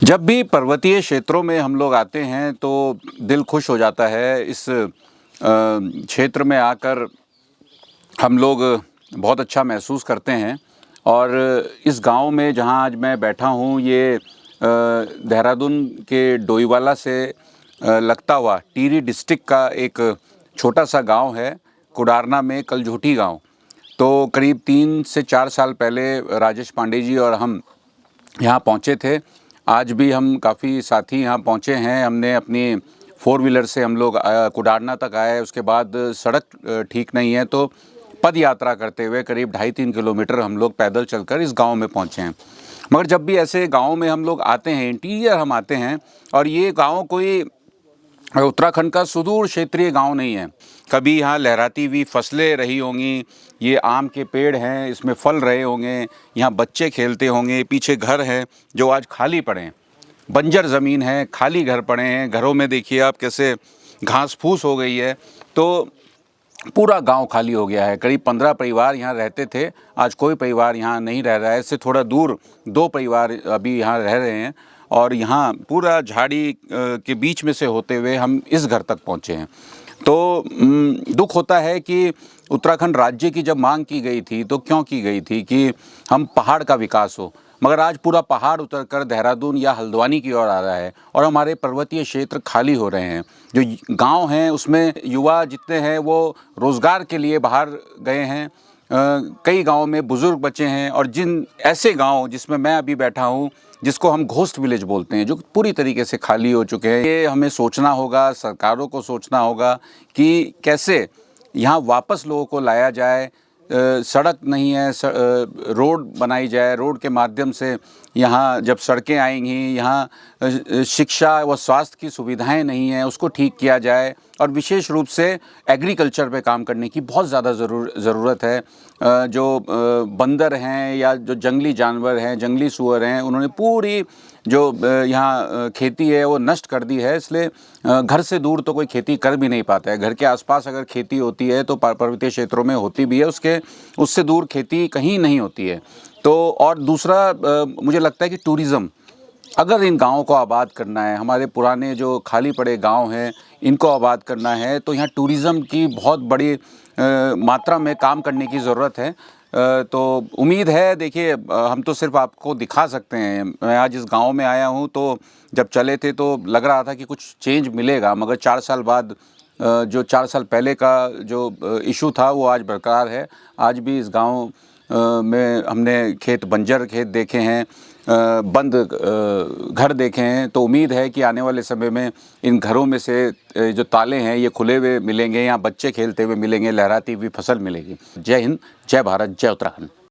जब भी पर्वतीय क्षेत्रों में हम लोग आते हैं तो दिल खुश हो जाता है। इस क्षेत्र में आकर हम लोग बहुत अच्छा महसूस करते हैं। और इस गांव में जहां आज मैं बैठा हूं, ये देहरादून के डोईवाला से लगता हुआ टिहरी डिस्ट्रिक्ट का एक छोटा सा गांव है, कुडारना में कलझोटी गांव। तो करीब 3 से 4 साल पहले राजेश पांडे जी और हम यहाँ पहुँचे थे। आज भी हम काफ़ी साथी यहाँ पहुँचे हैं। हमने अपनी 4 व्हीलर से हम लोग कुडारना तक आए। उसके बाद सड़क ठीक नहीं है तो पद यात्रा करते हुए करीब 2.5-3 किलोमीटर हम लोग पैदल चलकर इस गांव में पहुँचे हैं। मगर जब भी ऐसे गांव में हम लोग आते हैं, इंटीरियर हम आते हैं, और ये गांव कोई उत्तराखंड का सुदूर क्षेत्रीय गांव नहीं है। कभी यहाँ लहराती हुई फसलें रही होंगी, ये आम के पेड़ हैं, इसमें फल रहे होंगे, यहाँ बच्चे खेलते होंगे, पीछे घर हैं जो आज खाली पड़े हैं, बंजर ज़मीन है, खाली घर पड़े हैं। घरों में देखिए आप कैसे घास फूस हो गई है। तो पूरा गांव खाली हो गया है। करीब 15 परिवार यहाँ रहते थे, आज कोई परिवार यहाँ नहीं रह रहा है। इससे थोड़ा दूर 2 परिवार अभी यहाँ रह रहे हैं। और यहाँ पूरा झाड़ी के बीच में से होते हुए हम इस घर तक पहुँचे हैं। तो दुख होता है कि उत्तराखंड राज्य की जब मांग की गई थी तो क्यों की गई थी कि हम पहाड़ का विकास हो, मगर आज पूरा पहाड़ उतरकर देहरादून या हल्द्वानी की ओर आ रहा है और हमारे पर्वतीय क्षेत्र खाली हो रहे हैं। जो गांव हैं उसमें युवा जितने हैं वो रोज़गार के लिए बाहर गए हैं। कई गांव में बुज़ुर्ग बचे हैं, और जिन ऐसे गांव जिसमें मैं अभी बैठा हूं, जिसको हम घोस्ट विलेज बोलते हैं, जो पूरी तरीके से खाली हो चुके हैं। ये हमें सोचना होगा, सरकारों को सोचना होगा कि कैसे यहाँ वापस लोगों को लाया जाए। सड़क नहीं है, रोड बनाई जाए। रोड के माध्यम से यहाँ जब सड़कें आएंगी, यहाँ शिक्षा व स्वास्थ्य की सुविधाएं नहीं हैं, उसको ठीक किया जाए। और विशेष रूप से एग्रीकल्चर पे काम करने की बहुत ज़्यादा ज़रूरत है। जो बंदर हैं या जो जंगली जानवर हैं, जंगली सूअर हैं, उन्होंने पूरी जो यहाँ खेती है वो नष्ट कर दी है। इसलिए घर से दूर तो कोई खेती कर भी नहीं पाता है। घर के आसपास अगर खेती होती है तो पर्वतीय क्षेत्रों में होती भी है, उससे दूर खेती कहीं नहीं होती है। तो और दूसरा मुझे लगता है कि टूरिज़्म, अगर इन गाँवों को आबाद करना है, हमारे पुराने जो खाली पड़े गांव हैं इनको आबाद करना है, तो यहाँ टूरिज़्म की बहुत बड़ी मात्रा में काम करने की ज़रूरत है। तो उम्मीद है, देखिए हम तो सिर्फ आपको दिखा सकते हैं। मैं आज इस गांव में आया हूं तो जब चले थे तो लग रहा था कि कुछ चेंज मिलेगा, मगर 4 साल बाद जो 4 साल पहले का जो इशू था वो आज बरकरार है। आज भी इस गांव में हमने बंजर खेत देखे हैं, बंद घर देखे हैं। तो उम्मीद है कि आने वाले समय में इन घरों में से जो ताले हैं ये खुले हुए मिलेंगे, यहाँ बच्चे खेलते हुए मिलेंगे, लहराती हुई फसल मिलेगी। जय हिंद, जय भारत, जय उत्तराखंड।